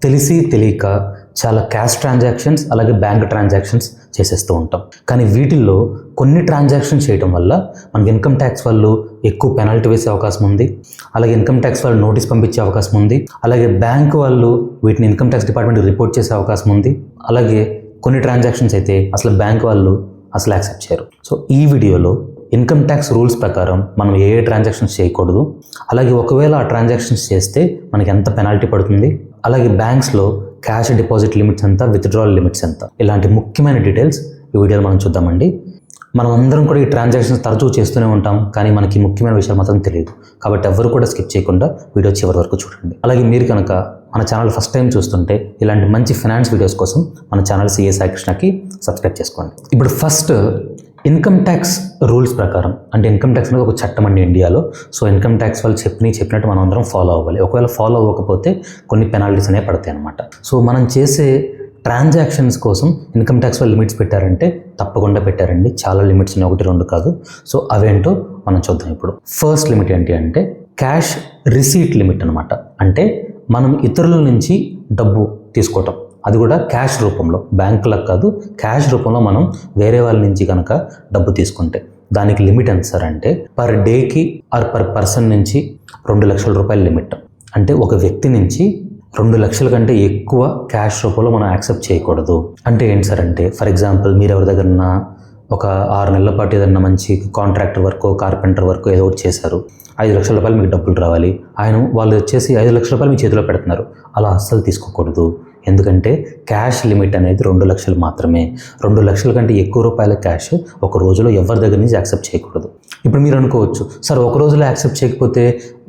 తెలిసి తెలియక చాలా క్యాష్ ట్రాన్సాక్షన్స్ అలాగే బ్యాంక్ ట్రాన్సాక్షన్స్ చేసేస్తూ ఉంటాం. కానీ వీటిల్లో కొన్ని ట్రాన్సాక్షన్స్ చేయడం వల్ల మనకి ఇన్కమ్ ట్యాక్స్ వాళ్ళు ఎక్కువ పెనాల్టీ వేసే అవకాశం ఉంది, అలాగే ఇన్కమ్ ట్యాక్స్ వాళ్ళు నోటీస్ పంపించే అవకాశం ఉంది, అలాగే బ్యాంక్ వాళ్ళు వీటిని ఇన్కమ్ ట్యాక్స్ డిపార్ట్మెంట్కి రిపోర్ట్ చేసే అవకాశం ఉంది, అలాగే కొన్ని ట్రాన్సాక్షన్స్ అయితే అసలు బ్యాంక్ వాళ్ళు అసలు యాక్సెప్ట్ చేయరు. సో ఈ వీడియోలో ఇన్కమ్ ట్యాక్స్ రూల్స్ ప్రకారం మనం ఏ ట్రాన్సాక్షన్స్ చేయకూడదు, అలాగే ఒకవేళ ఆ ట్రాన్సాక్షన్స్ చేస్తే మనకి ఎంత పెనాల్టీ పడుతుంది, అలాగే బ్యాంక్స్లో క్యాష్ డిపాజిట్ లిమిట్స్ ఎంత, విత్డ్రావల్ లిమిట్స్ ఎంత, ఇలాంటి ముఖ్యమైన డీటెయిల్స్ ఈ వీడియోలో మనం చూద్దామండి. మనం అందరం కూడా ఈ ట్రాన్సాక్షన్స్ తరచూ చేస్తూనే ఉంటాం, కానీ మనకి ముఖ్యమైన విషయాలు మాత్రం తెలియదు. కాబట్టి ఎవరు కూడా స్కిప్ చేయకుండా వీడియో చివరి వరకు చూడండి. అలాగే మీరు కనుక మన ఛానల్ ఫస్ట్ టైం చూస్తుంటే ఇలాంటి మంచి ఫైనాన్స్ వీడియోస్ కోసం మన ఛానల్ సిఏ సాయి కృష్ణకి సబ్స్క్రైబ్ చేసుకోండి. ఇప్పుడు ఫస్ట్ ఇన్కమ్ ట్యాక్స్ రూల్స్ ప్రకారం, అంటే ఇన్కమ్ ట్యాక్స్ అనేది ఒక చట్టం అండి ఇండియాలో. సో ఇన్కమ్ ట్యాక్స్ వాళ్ళు చెప్పినట్టు మనం అందరం ఫాలో అవ్వాలి. ఒకవేళ ఫాలో అవ్వకపోతే కొన్ని పెనాల్టీస్ అనేవి పడతాయి అన్నమాట. సో మనం చేసే ట్రాన్సాక్షన్స్ కోసం ఇన్కమ్ ట్యాక్స్ వాళ్ళు లిమిట్స్ పెట్టారంటే తప్పకుండా పెట్టారండి. చాలా లిమిట్స్ ఉన్నాయి, 1-2 కాదు. సో అవేంటో మనం చూద్దాం ఇప్పుడు. ఫస్ట్ లిమిట్ ఏంటి అంటే క్యాష్ రిసీట్ లిమిట్ అనమాట. అంటే మనం ఇతరుల నుంచి డబ్బు తీసుకోవటం, అది కూడా క్యాష్ రూపంలో, బ్యాంకులకు కాదు, క్యాష్ రూపంలో మనం వేరే వాళ్ళ నుంచి కనుక డబ్బు తీసుకుంటే దానికి లిమిట్ ఎంత సార్ అంటే పర్ డేకి ఆర్ పర్ పర్సన్ నుంచి 2 లక్షల రూపాయల లిమిట్. అంటే ఒక వ్యక్తి నుంచి 2 లక్షల కంటే ఎక్కువ క్యాష్ రూపంలో మనం యాక్సెప్ట్ చేయకూడదు. అంటే ఏంటి సార్ అంటే ఫర్ ఎగ్జాంపుల్ మీరు ఎవరి దగ్గర ఒక 6 నెలల పాటు ఏదన్నా మంచి కాంట్రాక్టర్ వర్క్, కార్పెంటర్ వర్క్ ఏదో ఒకటి చేశారు, 5 లక్షల రూపాయలు మీకు డబ్బులు రావాలి, వాళ్ళు వచ్చేసి 5 లక్షల రూపాయలు మీ చేతిలో పెడుతున్నారు. అలా అస్సలు తీసుకోకూడదు. ఎందుకంటే క్యాష్ లిమిట్ అనేది 2 లక్షలు మాత్రమే. 2 లక్షల కంటే ఎక్కువ రూపాయల క్యాష్ ఒక రోజులో ఎవరి దగ్గర నుంచి యాక్సెప్ట్ చేయకూడదు. ఇప్పుడు మీరు అనుకోవచ్చు, సార్ ఒక రోజులో యాక్సెప్ట్ చేయకపోతే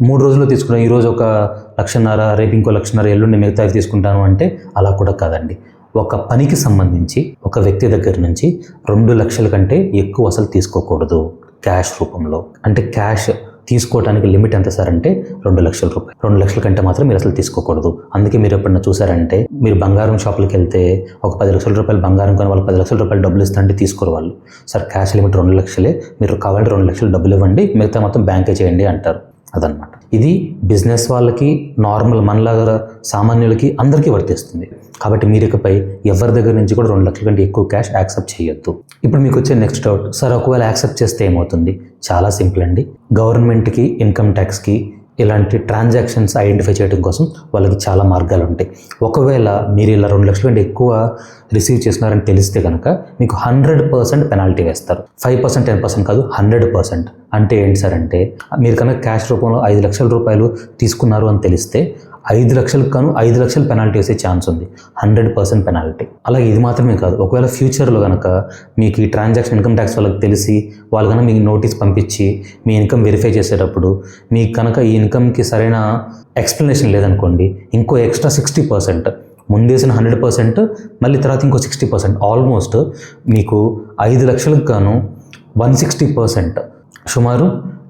3 రోజుల్లో తీసుకున్నాను, ఈరోజు 1,50,000, రేపు ఇంకో 1,50,000, ఎల్లుండి మిగతా తీసుకుంటాను అంటే అలా కూడా కాదండి. ఒక పనికి సంబంధించి ఒక వ్యక్తి దగ్గర నుంచి 2 లక్షల కంటే ఎక్కువ అసలు తీసుకోకూడదు క్యాష్ రూపంలో. అంటే క్యాష్ తీసుకోవడానికి లిమిట్ ఎంత సార్ అంటే 2 లక్షల రూపాయలు. 2 లక్షల కంటే మాత్రం మీరు అసలు తీసుకోకూడదు. అందుకే మీరు ఎప్పుడన్నా చూసారంటే మీరు బంగారం షాపులకి వెళ్తే ఒక 10 లక్షల రూపాయలు బంగారం కొని వాళ్ళు 10 లక్షల రూపాయలు డబ్బులు ఇస్తారంటే తీసుకోరు వాళ్ళు. సార్ క్యాష్ లిమిట్ 2 లక్షలే, మీరు కావాలంటే 2 లక్షలు డబ్బులు ఇవ్వండి, మిగతా మొత్తం బ్యాంకే చేయండి అంటారు. అదనమాట. ఇది బిజినెస్ వాళ్ళకి, నార్మల్ మనలాగా సామాన్యులకి అందరికీ వర్తిస్తుంది. కాబట్టి మీరు ఇకపై ఎవరి దగ్గర నుంచి కూడా 2 లక్షల కంటే ఎక్కువ క్యాష్ యాక్సెప్ట్ చేయొద్దు. ఇప్పుడు మీకు వచ్చే నెక్స్ట్ డౌట్, సార్ ఒకవేళ యాక్సెప్ట్ చేస్తే ఏమవుతుంది? చాలా సింపుల్ అండి. గవర్నమెంట్కి, ఇన్కమ్ ట్యాక్స్కి ఇలాంటి ట్రాన్సాక్షన్స్ ఐడెంటిఫై చేయడం కోసం వాళ్ళకి చాలా మార్గాలు ఉంటాయి. ఒకవేళ మీరు ఇలా 2 లక్షల కంటే ఎక్కువ రిసీవ్ చేస్తున్నారని తెలిస్తే కనుక మీకు 100% పెనాల్టీ వేస్తారు. 5%, 10% కాదు, 100%. అంటే ఏంటి సార్ అంటే మీరు కనుక క్యాష్ రూపంలో 5 లక్షల రూపాయలు తీసుకున్నారు అని తెలిస్తే 5 లక్షలకు కాను 5 లక్షలు పెనాల్టీ వేసే ఛాన్స్ ఉంది. 100% పెనాల్టీ. అలాగే ఇది మాత్రమే కాదు, ఒకవేళ ఫ్యూచర్లో కనుక మీకు ఈ ట్రాన్సాక్షన్ ఇన్కమ్ ట్యాక్స్ వాళ్ళకి తెలిసి వాళ్ళు కనుక మీకు నోటీస్ పంపించి మీ ఇన్కమ్ వెరిఫై చేసేటప్పుడు మీకు కనుక ఈ ఇన్కమ్కి సరైన ఎక్స్ప్లెనేషన్ లేదనుకోండి, ఇంకో ఎక్స్ట్రా 60%, ముందేసిన 100%, మళ్ళీ తర్వాత ఇంకో 60%, ఆల్మోస్ట్ మీకు 5 లక్షలకు గాను 160%, సుమారు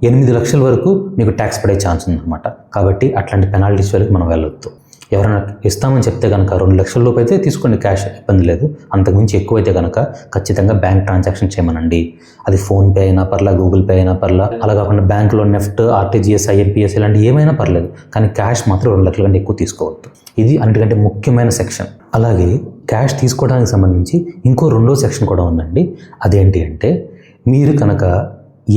8 లక్షల వరకు మీకు ట్యాక్స్ పడే ఛాన్స్ ఉందన్నమాట. కాబట్టి అట్లాంటి పెనాల్టీస్ వరకు మనం వెళ్ళొద్దు. ఎవరైనా ఇస్తామని చెప్తే కనుక 2 లక్షల లోపు అయితే తీసుకోండి, క్యాష్ ఇబ్బంది లేదు. అంతకుమించి ఎక్కువైతే కనుక ఖచ్చితంగా బ్యాంక్ ట్రాన్సాక్షన్ చేయమనండి. అది ఫోన్పే అయినా పర్లా, గూగుల్ పే అయినా పర్లా, అలా కాకుండా బ్యాంకులో నెఫ్ట్, ఆర్టీజీఎస్, ఐఎంపీఎస్ ఇలాంటి ఏమైనా పర్లేదు, కానీ క్యాష్ మాత్రం 2 లక్షల కంటే ఎక్కువ తీసుకోవద్దు. ఇది అన్నిటికంటే ముఖ్యమైన సెక్షన్. అలాగే క్యాష్ తీసుకోవడానికి సంబంధించి ఇంకో 2వ సెక్షన్ కూడా ఉందండి. అదేంటి అంటే మీరు కనుక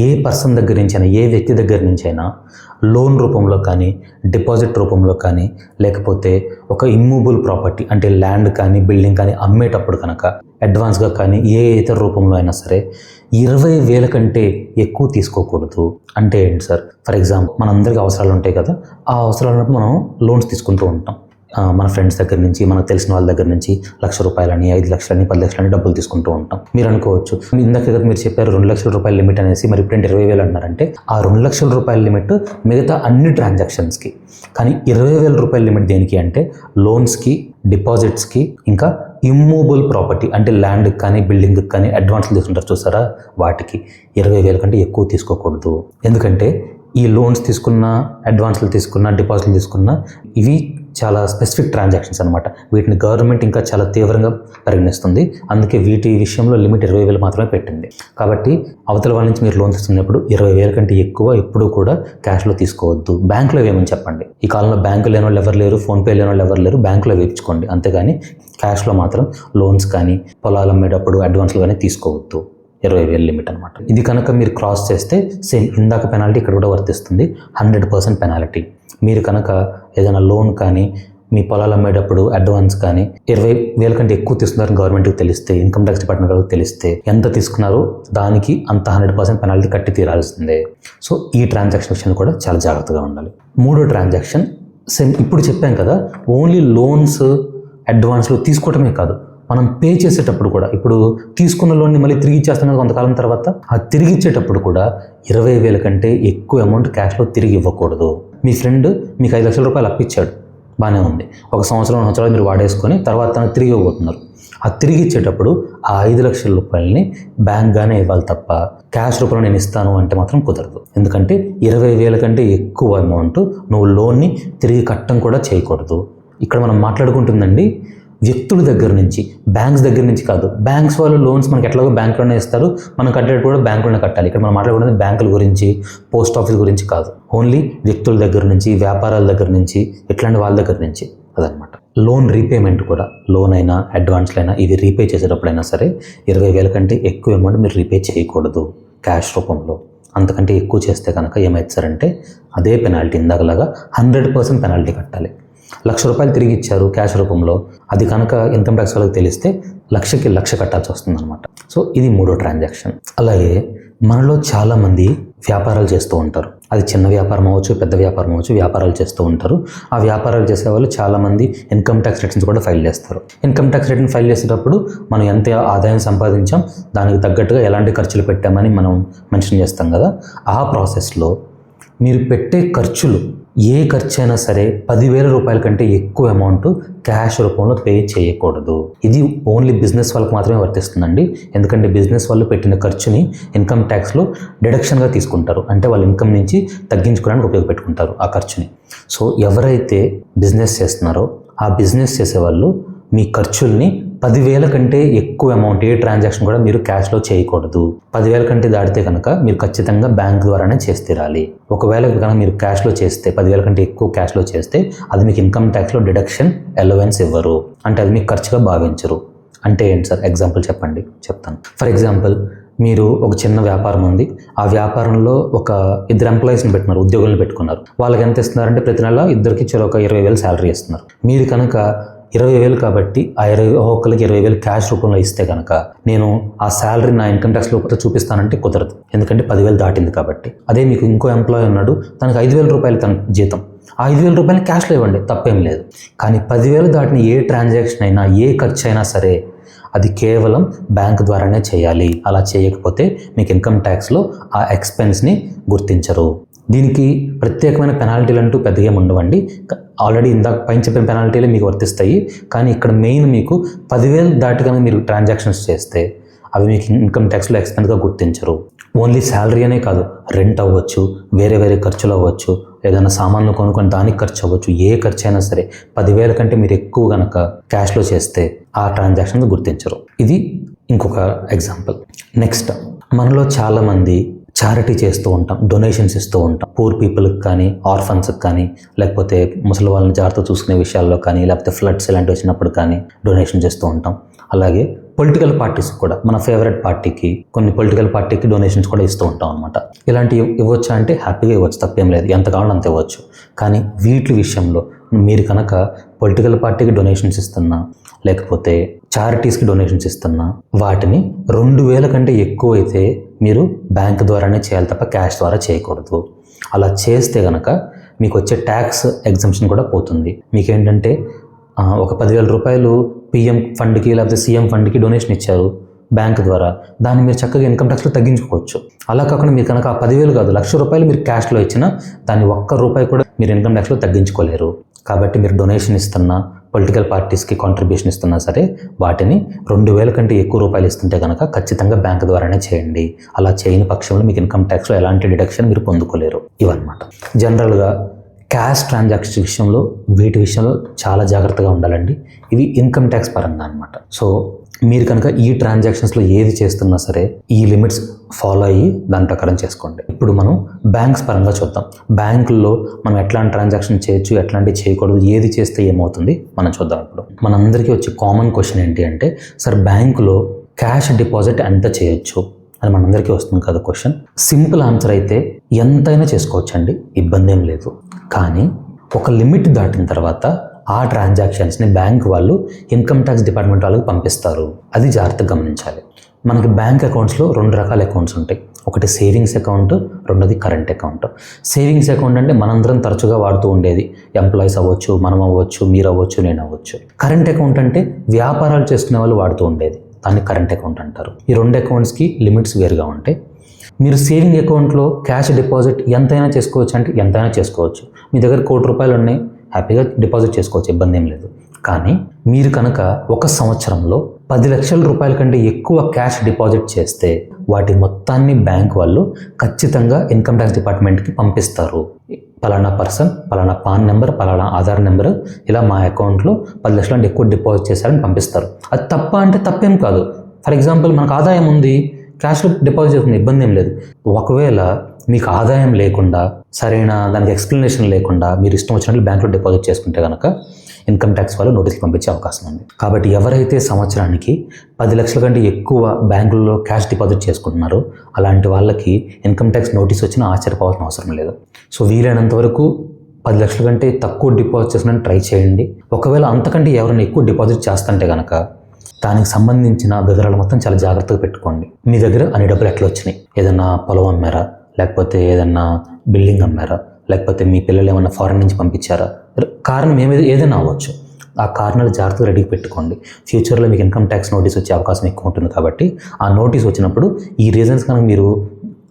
ఏ పర్సన్ దగ్గర నుంచైనా, ఏ వ్యక్తి దగ్గర నుంచైనా లోన్ రూపంలో కానీ, డిపాజిట్ రూపంలో కానీ, లేకపోతే ఒక ఇమ్మూవబుల్ ప్రాపర్టీ అంటే ల్యాండ్ కానీ, బిల్డింగ్ కానీ అమ్మేటప్పుడు కనుక అడ్వాన్స్గా కానీ ఏ ఇతర రూపంలో అయినా సరే 20,000 కంటే ఎక్కువ తీసుకోకూడదు. అంటే ఏంటి సార్? ఫర్ ఎగ్జాంపుల్ మనందరికీ అవసరాలు ఉంటాయి కదా, ఆ అవసరాలు ఉన్నప్పుడు మనం లోన్స్ తీసుకుంటూ ఉంటాం. మన ఫ్రెండ్స్ దగ్గర నుంచి, మనకు తెలిసిన వాళ్ళ దగ్గర నుంచి 1,00,000 రూపాయలని, 5 లక్షలని, 10 లక్షలని డబ్బులు తీసుకుంటూ ఉంటాం. మీరు అనుకోవచ్చు, ఇందాక కదా మీరు చెప్పారు 2 లక్షల రూపాయల లిమిట్ అనేసి, మరి ఇప్పుడు 20,000 అన్నారంటే ఆ 2 లక్షల రూపాయల లిమిట్ మిగతా అన్ని ట్రాన్సాక్షన్స్కి. కానీ 20,000 రూపాయల లిమిట్ దేనికి అంటే లోన్స్కి, డిపాజిట్స్కి, ఇంకా ఇమ్మూవబుల్ ప్రాపర్టీ అంటే ల్యాండ్కి కానీ, బిల్డింగ్కి కానీ అడ్వాన్స్లు తీసుకుంటారు చూసారా, వాటికి 20,000 కంటే ఎక్కువ తీసుకోకూడదు. ఎందుకంటే ఈ లోన్స్ తీసుకున్న, అడ్వాన్స్లు తీసుకున్న, డిపాజిట్లు తీసుకున్న ఇవి చాలా స్పెసిఫిక్ ట్రాన్సాక్షన్స్ అనమాట. వీటిని గవర్నమెంట్ ఇంకా చాలా తీవ్రంగా పరిగణిస్తుంది. అందుకే వీటి విషయంలో లిమిట్ 20,000 మాత్రమే పెట్టింది. కాబట్టి అవతల వాళ్ళ నుంచి మీరు లోన్ తీసుకున్నప్పుడు 20,000 కంటే ఎక్కువ ఎప్పుడూ కూడా క్యాష్లో తీసుకోవద్దు. బ్యాంకులో వేయమని చెప్పండి. ఈ కాలంలో బ్యాంకు లేని వాళ్ళు ఎవరు లేరు, ఫోన్పే లేని వాళ్ళు ఎవరు లేరు, బ్యాంకులో వేయించుకోండి. అంతేగాని క్యాష్లో మాత్రం లోన్స్ కానీ పొలాలు అమ్మేటప్పుడు అడ్వాన్స్లు కానీ తీసుకోవద్దు. 20,000 లిమిట్ అనమాట. ఇది కనుక మీరు క్రాస్ చేస్తే సేమ్ ఇందాక పెనాల్టీ ఇక్కడ కూడా వర్తిస్తుంది. 100% పెనాల్టీ. మీరు కనుక ఏదైనా లోన్ కానీ మీ పొలాలు అమ్మేటప్పుడు అడ్వాన్స్ కానీ 20,000 కంటే ఎక్కువ తీసుకున్నారని గవర్నమెంట్కి తెలిస్తే, ఇన్కమ్ ట్యాక్స్ డిపార్ట్మెంట్ వాళ్ళకి తెలిస్తే ఎంత తీసుకున్నారో దానికి అంత 100% పెనాల్టీ కట్టి తీరాల్సిందే. సో ఈ ట్రాన్సాక్షన్ విషయంలో కూడా చాలా జాగ్రత్తగా ఉండాలి. మూడో ట్రాన్సాక్షన్ సేమ్ ఇప్పుడు చెప్పాం కదా, ఓన్లీ లోన్స్ అడ్వాన్స్లు తీసుకోవటమే కాదు, మనం పే చేసేటప్పుడు కూడా, ఇప్పుడు తీసుకున్న లోన్ని మళ్ళీ తిరిగి ఇచ్చేస్తాం కదా కొంతకాలం తర్వాత, ఆ తిరిగి ఇచ్చేటప్పుడు కూడా 20,000 కంటే ఎక్కువ అమౌంట్ క్యాష్లో తిరిగి ఇవ్వకూడదు. మీ ఫ్రెండ్ మీకు 5 లక్షల రూపాయలు అప్పిచ్చాడు, బాగానే ఉంది. ఒక సంవత్సరాలు మీరు వాడేసుకొని తర్వాత తనకు తిరిగి ఇవ్వబోతున్నారు. ఆ తిరిగి ఇచ్చేటప్పుడు ఆ 5 లక్షల రూపాయలని బ్యాంక్గానే ఇవ్వాలి తప్ప క్యాష్ రూపంలో నేను ఇస్తాను అంటే మాత్రం కుదరదు. ఎందుకంటే 20,000 కంటే ఎక్కువ అమౌంట్ నువ్వు లోన్ని తిరిగి కట్టడం కూడా చేయకూడదు. ఇక్కడ మనం మాట్లాడుకుంటుందండి వ్యక్తుల దగ్గర నుంచి, బ్యాంక్స్ దగ్గర నుంచి కాదు. బ్యాంక్స్ వాళ్ళు లోన్స్ మనకి ఎట్లాగో బ్యాంకులోనే ఇస్తారు, మనం కట్టేటప్పుడు కూడా బ్యాంకులోనే కట్టాలి. ఇక్కడ మనం మాట్లాడుకునేది బ్యాంకుల గురించి, పోస్ట్ ఆఫీస్ గురించి కాదు. ఓన్లీ వ్యక్తుల దగ్గర నుంచి, వ్యాపారాల దగ్గర నుంచి, ఇట్లాంటి వాళ్ళ దగ్గర నుంచి అదనమాట. లోన్ రీపేమెంట్ కూడా, లోన్ అయినా అడ్వాన్స్లు అయినా ఇవి రీపే చేసేటప్పుడైనా సరే 20,000 కంటే ఎక్కువ అమౌంట్ మీరు రీపే చేయకూడదు క్యాష్ రూపంలో. అంతకంటే ఎక్కువ చేస్తే కనుక ఏమవుతారంటే అదే పెనాల్టీ ఇందాకలాగా 100% పెనాల్టీ కట్టాలి. 1,00,000 రూపాయలు తిరిగి ఇచ్చారు క్యాష్ రూపంలో, అది కనుక ఇన్కమ్ ట్యాక్స్ వాళ్ళకి తెలిస్తే 1,00,000 కట్టాల్సి వస్తుంది అనమాట. సో ఇది మూడో ట్రాన్సాక్షన్. అలాగే మనలో చాలామంది వ్యాపారాలు చేస్తూ ఉంటారు. అది చిన్న వ్యాపారం అవ్వచ్చు, పెద్ద వ్యాపారం అవ్వచ్చు, వ్యాపారాలు చేస్తూ ఉంటారు. ఆ వ్యాపారాలు చేసేవాళ్ళు చాలామంది ఇన్కమ్ ట్యాక్స్ రిటర్న్స్ కూడా ఫైల్ చేస్తారు. ఇన్కమ్ ట్యాక్స్ రిటర్న్ ఫైల్ చేసేటప్పుడు మనం ఎంత ఆదాయం సంపాదించాం, దానికి తగ్గట్టుగా ఎలాంటి ఖర్చులు పెట్టామని మనం మెన్షన్ చేస్తాం కదా. ఆ ప్రాసెస్లో మీరు పెట్టే ఖర్చులు ఏ ఖర్చు అయినా సరే 10,000 రూపాయల కంటే ఎక్కువ అమౌంట్ క్యాష్ రూపంలో పే చేయకూడదు. ఇది ఓన్లీ బిజినెస్ వాళ్ళకి మాత్రమే వర్తిస్తుందండి. ఎందుకంటే బిజినెస్ వాళ్ళు పెట్టిన ఖర్చుని ఇన్కమ్ ట్యాక్స్లో డిడక్షన్గా తీసుకుంటారు. అంటే వాళ్ళ ఇన్కమ్ నుంచి తగ్గించుకోవడానికి ఉపయోగపెట్టుకుంటారు ఆ ఖర్చుని. సో ఎవరైతే బిజినెస్ చేస్తున్నారో ఆ బిజినెస్ చేసేవాళ్ళు మీ ఖర్చుల్ని 10,000 కంటే ఎక్కువ అమౌంట్ ఏ ట్రాన్సాక్షన్ కూడా మీరు క్యాష్లో చేయకూడదు. 10,000 కంటే దాటితే కనుక మీరు ఖచ్చితంగా బ్యాంక్ ద్వారానే చేసి తీరాలి. ఒకవేళ కనుక మీరు క్యాష్లో చేస్తే 10,000 కంటే ఎక్కువ క్యాష్లో చేస్తే అది మీకు ఇన్కమ్ ట్యాక్స్లో డిడక్షన్ అలవెన్స్ ఇవ్వరు. అంటే అది మీకు ఖర్చుగా భావించరు. అంటే ఏంటి సార్, ఎగ్జాంపుల్ చెప్పండి, చెప్తాను. ఫర్ ఎగ్జాంపుల్, మీరు ఒక చిన్న వ్యాపారం ఉంది. ఆ వ్యాపారంలో ఒక 2 ఎంప్లాయీస్ని పెట్టినారు, ఉద్యోగులను పెట్టుకున్నారు. వాళ్ళకి ఎంత ఇస్తున్నారంటే ప్రతి నెల ఇద్దరికి ఒక 20,000 శాలరీ ఇస్తున్నారు. మీరు కనుక 20,000 కాబట్టి ఆ 20,000 క్యాష్ రూపంలో ఇస్తే కనుక నేను ఆ శాలరీ నా ఇన్కమ్ ట్యాక్స్ రూపంలో చూపిస్తానంటే కుదరదు. ఎందుకంటే 10,000 దాటింది కాబట్టి. అదే మీకు ఇంకో ఎంప్లాయీ ఉన్నాడు, తనకు 5,000 రూపాయలు తన జీతం, ఆ 5,000 రూపాయలు క్యాష్లో ఇవ్వండి, తప్పేం లేదు. కానీ 10,000 దాటిన ఏ ట్రాన్సాక్షన్ అయినా, ఏ ఖర్చు అయినా సరే అది కేవలం బ్యాంక్ ద్వారానే చేయాలి. అలా చేయకపోతే మీకు ఇన్కమ్ ట్యాక్స్లో ఆ ఎక్స్పెన్స్ని గుర్తించరు. దీనికి ప్రత్యేకమైన పెనాల్టీలు అంటూ పెద్దగా ఉండవండి. ఆల్రెడీ ఇందాక పైన చెప్పిన పెనాల్టీలే మీకు వర్తిస్తాయి. కానీ ఇక్కడ మెయిన్ మీకు 10,000 దాటిగానే మీరు ట్రాన్సాక్షన్స్ చేస్తే అవి మీకు ఇన్కమ్ ట్యాక్స్లో ఎక్స్పెన్స్గా గుర్తించరు. ఓన్లీ శాలరీ అనే కాదు, రెంట్ అవ్వచ్చు, వేరే వేరే ఖర్చులు అవ్వచ్చు, ఏదైనా సామాన్లు కొనుక్కొని దానికి ఖర్చు అవ్వచ్చు, ఏ ఖర్చు అయినా సరే 10,000 కంటే మీరు ఎక్కువ కనుక క్యాష్లో చేస్తే ఆ ట్రాన్సాక్షన్స్ గుర్తించరు. ఇది ఇంకొక ఎగ్జాంపుల్. నెక్స్ట్, మనలో చాలామంది చారిటీ చేస్తూ ఉంటాం, డొనేషన్స్ ఇస్తూ ఉంటాం. పూర్ పీపుల్కి కానీ, ఆర్ఫన్స్కి కానీ, లేకపోతే ముసలి వాళ్ళని జాగ్రత్త చూసుకునే విషయాల్లో కానీ, లేకపోతే ఫ్లడ్స్ ఇలాంటివి వచ్చినప్పుడు కానీ డొనేషన్ చేస్తూ ఉంటాం. అలాగే పొలిటికల్ పార్టీస్ కూడా, మన ఫేవరెట్ పార్టీకి, కొన్ని పొలిటికల్ పార్టీకి డొనేషన్స్ కూడా ఇస్తూ ఉంటాం అనమాట. ఇలాంటివి ఇవ్వచ్చా అంటే హ్యాపీగా ఇవ్వచ్చు, తప్పేం లేదు, ఎంత కావాలో అంత ఇవ్వచ్చు. కానీ వీటి విషయంలో మీరు కనుక పొలిటికల్ పార్టీకి డొనేషన్స్ ఇస్తున్నా, లేకపోతే చారిటీస్కి డొనేషన్స్ ఇస్తున్నా, వాటిని 2,000 కంటే ఎక్కువ అయితే మీరు బ్యాంక్ ద్వారానే చేయాలి తప్ప క్యాష్ ద్వారా చేయకూడదు. అలా చేస్తే కనుక మీకు వచ్చే ట్యాక్స్ ఎగ్జంప్షన్ కూడా పోతుంది. మీకేంటంటే ఒక 10,000 రూపాయలు పిఎం ఫండ్కి లేకపోతే సీఎం ఫండ్కి డొనేషన్ ఇచ్చారు బ్యాంక్ ద్వారా, దాన్ని మీరు చక్కగా ఇన్కమ్ ట్యాక్స్లో తగ్గించుకోవచ్చు. అలా కాకుండా మీరు కనుక ఆ 10,000 కాదు, 1,00,000 రూపాయలు మీరు క్యాష్లో ఇచ్చినా దాన్ని 1 రూపాయి కూడా మీరు ఇన్కమ్ ట్యాక్స్లో తగ్గించుకోలేరు. కాబట్టి మీరు డొనేషన్ ఇస్తున్నా, పొలిటికల్ పార్టీస్కి కాంట్రిబ్యూషన్ ఇస్తున్నా సరే వాటిని 2,000 కంటే ఎక్కువ రూపాయలు ఇస్తుంటే కనుక ఖచ్చితంగా బ్యాంక్ ద్వారానే చేయండి. అలా చేయని పక్షంలో మీకు ఇన్కమ్ ట్యాక్స్లో ఎలాంటి డిడక్షన్ మీరు పొందుకోలేరు. ఇవన్నమాట. జనరల్గా క్యాష్ ట్రాన్సాక్షన్ విషయంలో వీటి విషయంలో చాలా జాగ్రత్తగా ఉండాలండి. ఇవి ఇన్కమ్ ట్యాక్స్ పరంగా అనమాట. సో మీరు కనుక ఈ ట్రాన్సాక్షన్స్లో ఏది చేస్తున్నా సరే ఈ లిమిట్స్ ఫాలో అయ్యి దాని ప్రకారం చేసుకోండి. ఇప్పుడు మనం బ్యాంక్స్ పరంగా చూద్దాం. బ్యాంకుల్లో మనం ఎట్లాంటి ట్రాన్సాక్షన్ చేయొచ్చు, ఎట్లాంటివి చేయకూడదు, ఏది చేస్తే ఏమవుతుంది మనం చూద్దాం. ఇప్పుడు మనందరికీ వచ్చే కామన్ క్వశ్చన్ ఏంటి అంటే, సార్ బ్యాంకులో క్యాష్ డిపాజిట్ ఎంత చేయొచ్చు అని మనందరికీ వస్తుంది కదా క్వశ్చన్. సింపుల్ ఆన్సర్ అయితే ఎంతైనా చేసుకోవచ్చండి, ఇబ్బంది ఏం లేదు. కానీ ఒక లిమిట్ దాటిన తర్వాత ఆ ట్రాన్సాక్షన్స్ని బ్యాంక్ వాళ్ళు ఇన్కమ్ ట్యాక్స్ డిపార్ట్మెంట్ వాళ్ళకి పంపిస్తారు. అది జాగ్రత్తగా గమనించాలి. మనకి బ్యాంక్ అకౌంట్స్లో 2 రకాల అకౌంట్స్ ఉంటాయి. ఒకటి సేవింగ్స్ అకౌంట్, రెండోది కరెంట్ అకౌంట్. సేవింగ్స్ అకౌంట్ అంటే మనందరం తరచుగా వాడుతూ ఉండేది. ఎంప్లాయీస్ అవ్వచ్చు, మనం అవ్వచ్చు, మీరు అవ్వచ్చు, నేను అవ్వచ్చు. కరెంట్ అకౌంట్ అంటే వ్యాపారాలు చేసుకునే వాళ్ళు వాడుతూ ఉండేది. దాన్ని కరెంట్ అకౌంట్ అంటారు. ఈ 2 అకౌంట్స్కి లిమిట్స్ వేరుగా ఉంటాయి. మీరు సేవింగ్ అకౌంట్లో క్యాష్ డిపాజిట్ ఎంతైనా చేసుకోవచ్చు అంటే ఎంతైనా చేసుకోవచ్చు. మీ దగ్గర ₹1,00,00,000 ఉన్నాయి, హ్యాపీగా డిపాజిట్ చేసుకోవచ్చు, ఇబ్బంది ఏం లేదు. కానీ మీరు కనుక ఒక సంవత్సరంలో 10 లక్షల రూపాయల కంటే ఎక్కువ క్యాష్ డిపాజిట్ చేస్తే వాటి మొత్తాన్ని బ్యాంక్ వాళ్ళు ఖచ్చితంగా ఇన్కమ్ ట్యాక్స్ డిపార్ట్మెంట్కి పంపిస్తారు. పలానా పర్సన్, పలానా పాన్ నెంబర్, పలానా ఆధార్ నెంబర్, ఇలా మా అకౌంట్లో 10 లక్షల కంటే ఎక్కువ డిపాజిట్ చేశారని పంపిస్తారు. అది తప్ప అంటే తప్పేం కాదు. ఫర్ ఎగ్జాంపుల్ మనకు ఆదాయం ఉంది, క్యాష్లో డిపాజిట్ చేసుకునే ఇబ్బంది ఏం లేదు. ఒకవేళ మీకు ఆదాయం లేకుండా, సరైన దానికి ఎక్స్ప్లెనేషన్ లేకుండా మీరు ఇష్టం వచ్చినట్లు బ్యాంకులో డిపాజిట్ చేసుకుంటే కనుక ఇన్కమ్ ట్యాక్స్ వాళ్ళు నోటీసులు పంపించే అవకాశం ఉంది. కాబట్టి ఎవరైతే సంవత్సరానికి 10 లక్షల కంటే ఎక్కువ బ్యాంకుల్లో క్యాష్ డిపాజిట్ చేసుకుంటున్నారో అలాంటి వాళ్ళకి ఇన్కమ్ ట్యాక్స్ నోటీస్ వచ్చినా ఆశ్చర్యపోవాల్సిన అవసరం లేదు. సో వీలైనంత వరకు 10 లక్షల కంటే తక్కువ డిపాజిట్ చేసుకుని ట్రై చేయండి. ఒకవేళ అంతకంటే ఎవరైనా ఎక్కువ డిపాజిట్ చేస్తుంటే కనుక దానికి సంబంధించిన వివరాలు మొత్తం చాలా జాగ్రత్తగా పెట్టుకోండి. మీ దగ్గర అన్ని డబ్బులు ఎట్లా వచ్చినాయి, ఏదన్నా పొలం అమ్మారా, లేకపోతే ఏదన్నా బిల్డింగ్ అమ్మారా, లేకపోతే మీ పిల్లలు ఏమన్నా ఫారెన్ నుంచి పంపించారా, కారణం ఏదైనా అవ్వచ్చు. ఆ కారణాలు జాగ్రత్తగా రెడీగా పెట్టుకోండి. ఫ్యూచర్లో మీకు ఇన్కమ్ ట్యాక్స్ నోటీస్ వచ్చే అవకాశం ఎక్కువ ఉంటుంది. కాబట్టి ఆ నోటీస్ వచ్చినప్పుడు ఈ రీజన్స్ కనుక మీరు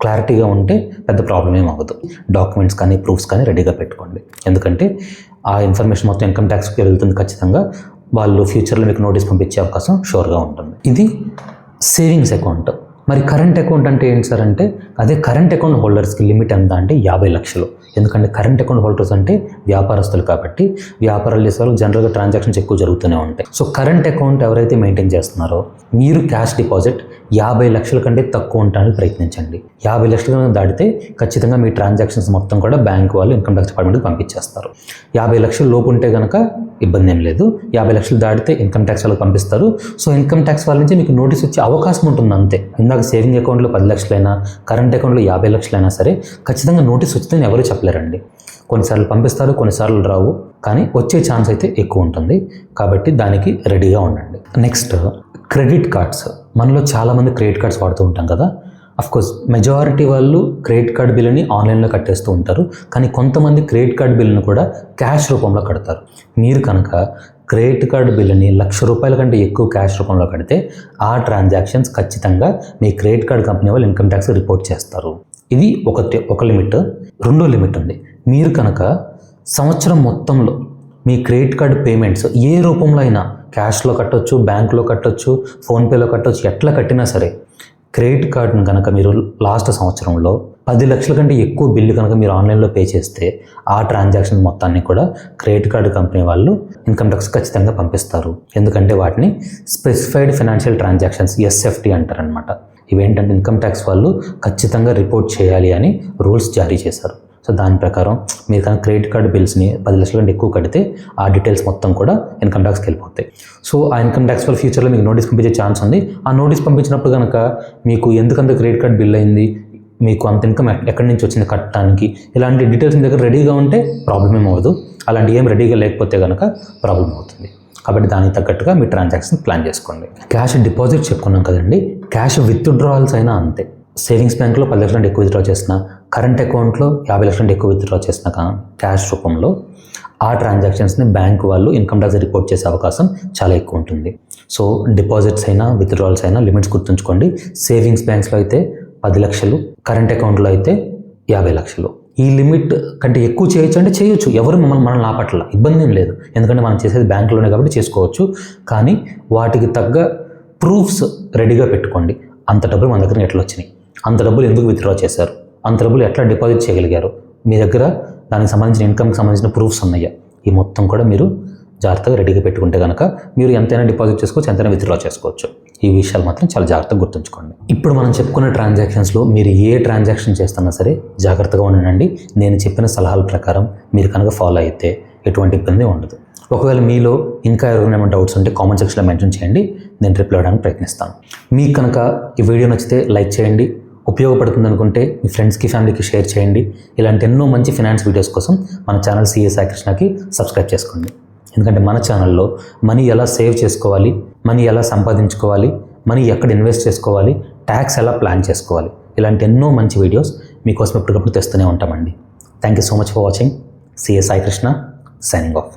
క్లారిటీగా ఉంటే పెద్ద ప్రాబ్లం ఏం అవ్వదు. డాక్యుమెంట్స్ కానీ ప్రూఫ్స్ కానీ రెడీగా పెట్టుకోండి. ఎందుకంటే ఆ ఇన్ఫర్మేషన్ మొత్తం ఇన్కమ్ ట్యాక్స్కి వెళ్తుంది. ఖచ్చితంగా వాళ్ళు ఫ్యూచర్లో మీకు నోటీస్ పంపించే అవకాశం షూర్గా ఉంటుంది. ఇది సేవింగ్స్ అకౌంట్. మరి కరెంట్ అకౌంట్ అంటే ఏంటి సార్ అంటే, అదే కరెంట్ అకౌంట్ హోల్డర్స్కి లిమిట్ ఎంత అంటే 50 లక్షలు. ఎందుకంటే కరెంట్ అకౌంట్ హోల్డర్స్ అంటే వ్యాపారస్తులు కాబట్టి వ్యాపారాలు చేసే వాళ్ళకి జనరల్గా ట్రాన్సాక్షన్స్ ఎక్కువ జరుగుతూనే ఉంటాయి. సో కరెంట్ అకౌంట్ ఎవరైతే మెయింటైన్ చేస్తున్నారో మీరు క్యాష్ డిపాజిట్ 50 లక్షల కంటే తక్కువ ఉండడానికి ప్రయత్నించండి. 50 లక్షలు దాటితే ఖచ్చితంగా మీ ట్రాన్సాక్షన్స్ మొత్తం కూడా బ్యాంక్ వాళ్ళు ఇన్కమ్ ట్యాక్స్ డిపార్ట్మెంట్కి పంపించేస్తారు. 50 లక్షల లోపు ఉంటే కనుక ఇబ్బంది ఏం లేదు. 50 లక్షలు దాటితే ఇన్కమ్ ట్యాక్స్ వాళ్ళకి పంపిస్తారు. సో ఇన్కమ్ ట్యాక్స్ వాళ్ళ నుంచి మీకు నోటీస్ వచ్చే అవకాశం ఉంటుంది అంతే. ఇందాక సేవింగ్ అకౌంట్లో 10 లక్షలైనా, కరెంట్ అకౌంట్లో 50 లక్షలైనా సరే ఖచ్చితంగా నోటీస్ వచ్చిందని ఎవరు చెప్పలేరండి. కొన్నిసార్లు పంపిస్తారు, కొన్నిసార్లు రావు, కానీ వచ్చే ఛాన్స్ అయితే ఎక్కువ ఉంటుంది. కాబట్టి దానికి రెడీగా ఉండండి. Next credit cards. మనలో చాలామంది క్రెడిట్ కార్డ్స్ వాడుతూ ఉంటాం కదా. అఫ్కోర్స్ మెజారిటీ వాళ్ళు క్రెడిట్ కార్డ్ బిల్లుని ఆన్లైన్లో కట్టేస్తూ ఉంటారు. కానీ కొంతమంది క్రెడిట్ కార్డ్ బిల్లుని కూడా క్యాష్ రూపంలో కడతారు. మీరు కనుక క్రెడిట్ కార్డ్ బిల్లుని ₹1,00,000 కంటే ఎక్కువ క్యాష్ రూపంలో కడితే ఆ ట్రాన్సాక్షన్స్ ఖచ్చితంగా మీ క్రెడిట్ కార్డ్ కంపెనీ వాళ్ళు ఇన్కమ్ ట్యాక్స్ రిపోర్ట్ చేస్తారు. ఇది ఒక లిమిట్. రెండో లిమిట్ ఉంది. మీరు కనుక సంవత్సరం మొత్తంలో మీ క్రెడిట్ కార్డ్ పేమెంట్స్ ఏ రూపంలో అయినా, క్యాష్లో కట్టొచ్చు, బ్యాంకులో కట్టొచ్చు, ఫోన్పేలో కట్టొచ్చు, ఎట్లా కట్టినా సరే క్రెడిట్ కార్డును కనుక మీరు లాస్ట్ సంవత్సరంలో 10 లక్షల కంటే ఎక్కువ బిల్లు కనుక మీరు ఆన్లైన్లో పే చేస్తే ఆ ట్రాన్సాక్షన్ మొత్తాన్ని కూడా క్రెడిట్ కార్డు కంపెనీ వాళ్ళు ఇన్కమ్ ట్యాక్స్ ఖచ్చితంగా పంపిస్తారు. ఎందుకంటే వాటిని స్పెసిఫైడ్ ఫైనాన్షియల్ ట్రాన్సాక్షన్స్ SFT అంటారనమాట. ఇవేంటంటే ఇన్కమ్ ట్యాక్స్ వాళ్ళు ఖచ్చితంగా రిపోర్ట్ చేయాలి అని రూల్స్ జారీ చేశారు. సో దాని ప్రకారం మీరు కనుక క్రెడిట్ కార్డు బిల్స్ని 10 లక్షల కంటే ఎక్కువ కడితే ఆ డీటెయిల్స్ మొత్తం కూడా ఇన్కమ్ ట్యాక్స్కి వెళ్ళిపోతాయి. సో ఆ ఇన్కమ్ ట్యాక్స్ వల్ల ఫ్యూచర్లో మీకు నోటీస్ పంపించే ఛాన్స్ ఉంది. ఆ నోటీస్ పంపించినప్పుడు కనుక మీకు ఎందుకంత క్రెడిట్ కార్డ్ బిల్ అయింది, మీకు అంత ఇన్కమ్ ఎక్కడి నుంచి వచ్చింది కట్టడానికి, ఇలాంటి డీటెయిల్స్ మీ దగ్గర రెడీగా ఉంటే ప్రాబ్లం ఏం అవ్వదు. అలాంటి ఏం రెడీగా లేకపోతే కనుక ప్రాబ్లం అవుతుంది. కాబట్టి దానికి తగ్గట్టుగా మీ ట్రాన్సాక్షన్ ప్లాన్ చేసుకోండి. క్యాష్ డిపాజిట్ చెప్పుకున్నాం కదండి. క్యాష్ విత్డ్రావల్స్ అయినా అంతే. సేవింగ్స్ బ్యాంక్లో 10 లక్షల కంటే ఎక్కువ విత్డ్రా చేసిన, కరెంట్ అకౌంట్లో 50 లక్షల కంటే ఎక్కువ విత్డ్రా చేసిన క్యాష్ రూపంలో ఆ ట్రాన్సాక్షన్స్ని బ్యాంక్ వాళ్ళు ఇన్కమ్ ట్యాక్స్ రిపోర్ట్ చేసే అవకాశం చాలా ఎక్కువ ఉంటుంది. సో డిపాజిట్స్ అయినా విత్డ్రావల్స్ అయినా లిమిట్స్ గుర్తుంచుకోండి. సేవింగ్స్ బ్యాంక్స్లో అయితే 10 లక్షలు, కరెంట్ అకౌంట్లో అయితే 50 లక్షలు. ఈ లిమిట్ కంటే ఎక్కువ చేయొచ్చు అంటే చేయొచ్చు, ఎవరు మనం ఆపట్ల, ఇబ్బంది ఏం లేదు. ఎందుకంటే మనం చేసేది బ్యాంకులోనే కాబట్టి చేసుకోవచ్చు. కానీ వాటికి తగ్గ ప్రూఫ్స్ రెడీగా పెట్టుకోండి. అంత డబ్బులు మన దగ్గర ఎట్లా వచ్చినాయి, అంత డబ్బులు ఎందుకు విత్డ్రా చేశారు, అంత డబ్బులు ఎట్లా డిపాజిట్ చేయగలిగారు, మీ దగ్గర దానికి సంబంధించిన ఇన్కమ్కి సంబంధించిన ప్రూఫ్స్ ఉన్నాయా, ఈ మొత్తం కూడా మీరు జాగ్రత్తగా రెడీగా పెట్టుకుంటే కనుక మీరు ఎంతైనా డిపాజిట్ చేసుకోవచ్చు, ఎంతైనా విత్డ్రా చేసుకోవచ్చు. ఈ విషయాలు మాత్రం చాలా జాగ్రత్తగా గుర్తుంచుకోండి. ఇప్పుడు మనం చెప్పుకున్న ట్రాన్సాక్షన్స్లో మీరు ఏ ట్రాన్సాక్షన్ చేస్తున్నా సరే జాగ్రత్తగా ఉండండి. నేను చెప్పిన సలహాల ప్రకారం మీరు కనుక ఫాలో అయితే ఎటువంటి ఇబ్బంది ఉండదు. ఒకవేళ మీలో ఇంకా ఎవరైనా డౌట్స్ ఉంటే కామెంట్ సెక్షన్లో మెన్షన్ చేయండి, నేను రిప్లై ఇవ్వడానికి ప్రయత్నిస్తాను. మీకు కనుక ఈ వీడియో నచ్చితే లైక్ చేయండి, ఉపయోగపడుతుంది అనుకుంటే మీ ఫ్రెండ్స్కి ఫ్యామిలీకి షేర్ చేయండి. ఇలాంటి ఎన్నో మంచి ఫినాన్స్ వీడియోస్ కోసం మన ఛానల్ సిఏ సాయి కృష్ణకి సబ్స్క్రైబ్ చేసుకోండి. ఎందుకంటే మన ఛానల్లో మనీ ఎలా సేవ్ చేసుకోవాలి, మనీ ఎలా సంపాదించుకోవాలి, మనీ ఎక్కడ ఇన్వెస్ట్ చేసుకోవాలి, ట్యాక్స్ ఎలా ప్లాన్ చేసుకోవాలి, ఇలాంటి ఎన్నో మంచి వీడియోస్ మీకోసం ఎప్పటికప్పుడు తెస్తూనే ఉంటామండి. Thank you so much for watching. CA Sai Krishna signing off.